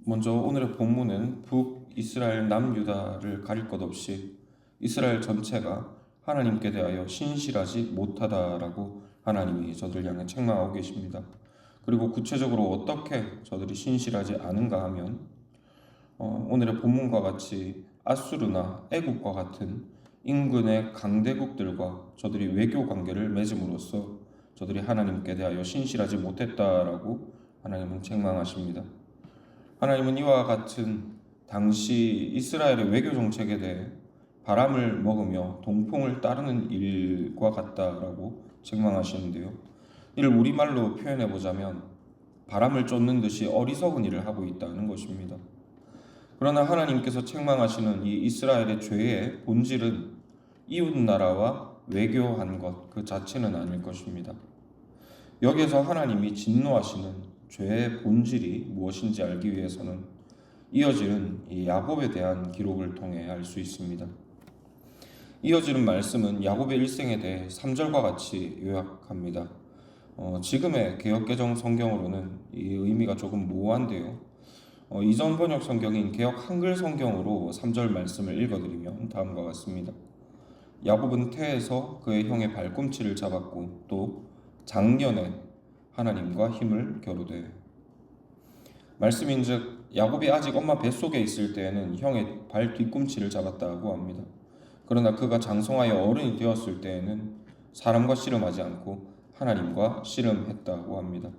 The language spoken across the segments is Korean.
먼저 오늘의 본문은 북이스라엘 남유다를 가릴 것 없이 이스라엘 전체가 하나님께 대하여 신실하지 못하다라고 하나님이 저들을 향해 책망하고 계십니다. 그리고 구체적으로 어떻게 저들이 신실하지 않은가 하면 오늘의 본문과 같이 아수르나 애국과 같은 인근의 강대국들과 저들이 외교 관계를 맺음으로써 저들이 하나님께 대하여 신실하지 못했다라고 하나님은 책망하십니다. 하나님은 이와 같은 당시 이스라엘의 외교 정책에 대해 바람을 먹으며 동풍을 따르는 일과 같다라고 책망하시는데요. 이를 우리말로 표현해 보자면 바람을 쫓는 듯이 어리석은 일을 하고 있다는 것입니다. 그러나 하나님께서 책망하시는 이 이스라엘의 죄의 본질은 이웃 나라와 외교한 것 그 자체는 아닐 것입니다. 여기에서 하나님이 진노하시는 죄의 본질이 무엇인지 알기 위해서는 이어지는 이 야곱에 대한 기록을 통해 알 수 있습니다. 이어지는 말씀은 야곱의 일생에 대해 3절과 같이 요약합니다. 지금의 개역개정 성경으로는 이 의미가 조금 모호한데요. 이전 번역 성경인 개역 한글 성경으로 3절 말씀을 읽어드리면 다음과 같습니다. 야곱은 태에서 그의 형의 발꿈치를 잡았고 또 작년에 하나님과 힘을 겨루되. 말씀인즉 야곱이 아직 엄마 뱃속에 있을 때에는 형의 발 뒤꿈치를 잡았다고 합니다. 그러나 그가 장성하여 어른이 되었을 때에는 사람과 씨름하지 않고 하나님과 씨름했다고 합니다.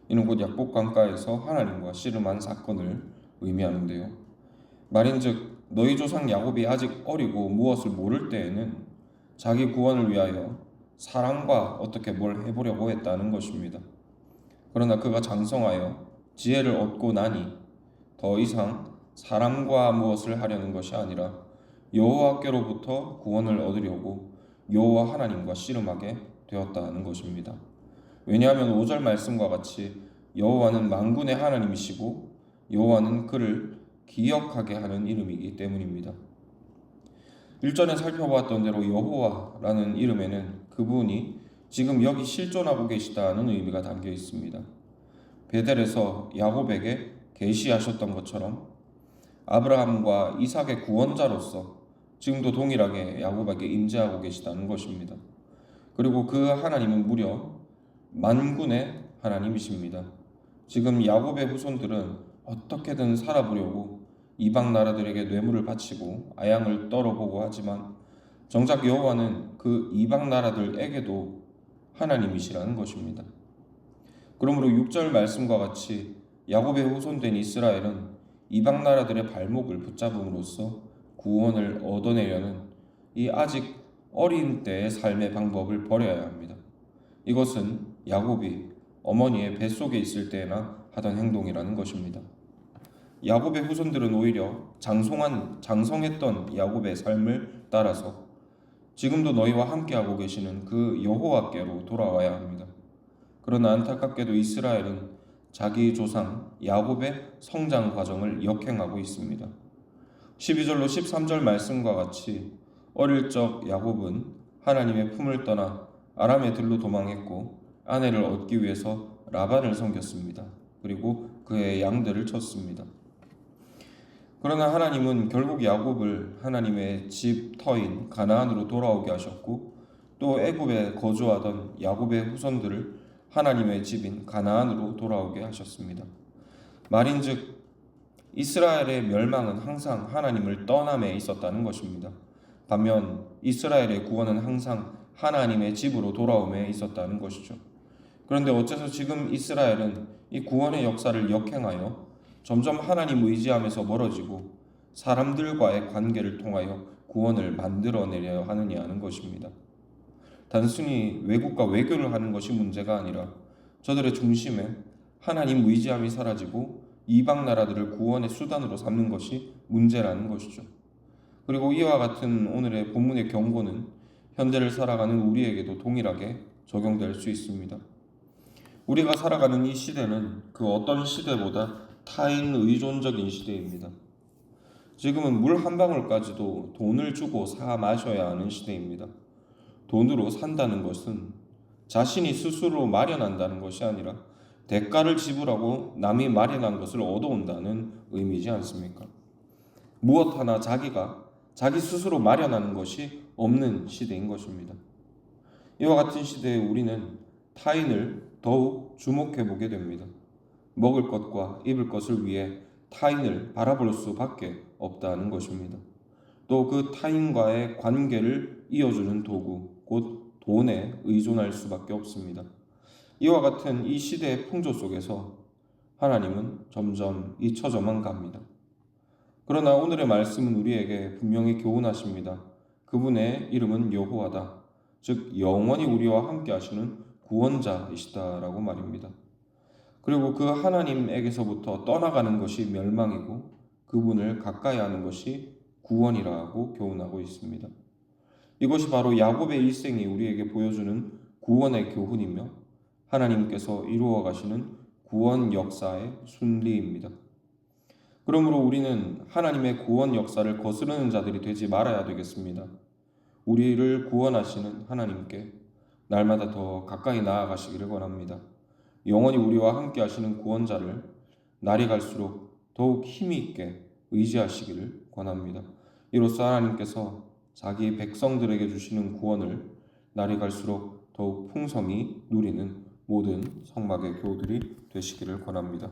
이는 곧 약복 강가에서 하나님과 씨름한 사건을 의미하는데요. 말인즉 너희 조상 야곱이 아직 어리고 무엇을 모를 때에는 자기 구원을 위하여 사람과 어떻게 뭘 해보려고 했다는 것입니다. 그러나 그가 장성하여 지혜를 얻고 나니 더 이상 사람과 무엇을 하려는 것이 아니라 여호와께로부터 구원을 얻으려고 여호와 하나님과 씨름하게 되었다는 것입니다. 왜냐하면 5절 말씀과 같이 여호와는 만군의 하나님이시고 여호와는 그를 기억하게 하는 이름이기 때문입니다. 일전에 살펴보았던 대로 여호와라는 이름에는 그분이 지금 여기 실존하고 계시다는 의미가 담겨 있습니다. 베델에서 야곱에게 계시하셨던 것처럼 아브라함과 이삭의 구원자로서 지금도 동일하게 야곱에게 임재하고 계시다는 것입니다. 그리고 그 하나님은 무려 만군의 하나님이십니다. 지금 야곱의 후손들은 어떻게든 살아보려고 이방 나라들에게 뇌물을 바치고 아양을 떨어보고 하지만 정작 여호와는 그 이방 나라들에게도 하나님이시라는 것입니다. 그러므로 6절 말씀과 같이 야곱의 후손된 이스라엘은 이방 나라들의 발목을 붙잡음으로써 구원을 얻어내려는 이 아직 어린 때의 삶의 방법을 버려야 합니다. 이것은 야곱이 어머니의 뱃속에 있을 때나 하던 행동이라는 것입니다. 야곱의 후손들은 오히려 장성했던 야곱의 삶을 따라서 지금도 너희와 함께하고 계시는 그 여호와께로 돌아와야 합니다. 그러나 안타깝게도 이스라엘은 자기 조상 야곱의 성장 과정을 역행하고 있습니다. 12절로 13절 말씀과 같이 어릴 적 야곱은 하나님의 품을 떠나 아람의 들로 도망했고 아내를 얻기 위해서 라반을 섬겼습니다. 그리고 그의 양들을 쳤습니다. 그러나 하나님은 결국 야곱을 하나님의 집 터인 가나안으로 돌아오게 하셨고 또 애굽에 거주하던 야곱의 후손들을 하나님의 집인 가나안으로 돌아오게 하셨습니다. 말인즉 이스라엘의 멸망은 항상 하나님을 떠남에 있었다는 것입니다. 반면 이스라엘의 구원은 항상 하나님의 집으로 돌아옴에 있었다는 것이죠. 그런데 어째서 지금 이스라엘은 이 구원의 역사를 역행하여 점점 하나님 의지하면서 멀어지고 사람들과의 관계를 통하여 구원을 만들어내려 하느냐는 것입니다. 단순히 외국과 외교를 하는 것이 문제가 아니라 저들의 중심에 하나님 의지함이 사라지고 이방 나라들을 구원의 수단으로 삼는 것이 문제라는 것이죠. 그리고 이와 같은 오늘의 본문의 경고는 현대를 살아가는 우리에게도 동일하게 적용될 수 있습니다. 우리가 살아가는 이 시대는 그 어떤 시대보다 타인 의존적인 시대입니다. 지금은 물 한 방울까지도 돈을 주고 사 마셔야 하는 시대입니다. 돈으로 산다는 것은 자신이 스스로 마련한다는 것이 아니라 대가를 지불하고 남이 마련한 것을 얻어온다는 시대이지 않습니까? 무엇 하나 자기 스스로 마련하는 것이 없는 시대인 것입니다. 이와 같은 시대에 우리는 타인을 더욱 주목해 보게 됩니다. 먹을 것과 입을 것을 위해 타인을 바라볼 수밖에 없다는 것입니다. 또 그 타인과의 관계를 이어주는 도구, 곧 돈에 의존할 수밖에 없습니다. 이와 같은 이 시대의 풍조 속에서 하나님은 점점 잊혀져만 갑니다. 그러나 오늘의 말씀은 우리에게 분명히 교훈하십니다. 그분의 이름은 여호와다. 즉 영원히 우리와 함께 하시는 구원자이시다라고 말입니다. 그리고 그 하나님에게서부터 떠나가는 것이 멸망이고 그분을 가까이 하는 것이 구원이라고 교훈하고 있습니다. 이것이 바로 야곱의 일생이 우리에게 보여주는 구원의 교훈이며 하나님께서 이루어 가시는 구원 역사의 순리입니다. 그러므로 우리는 하나님의 구원 역사를 거스르는 자들이 되지 말아야 되겠습니다. 우리를 구원하시는 하나님께 날마다 더 가까이 나아가시기를 원합니다. 영원히 우리와 함께 하시는 구원자를 날이 갈수록 더욱 힘이 있게 의지하시기를 권합니다. 이로써 하나님께서 자기 백성들에게 주시는 구원을 날이 갈수록 더욱 풍성히 누리는 모든 성막의 교우들이 되시기를 권합니다.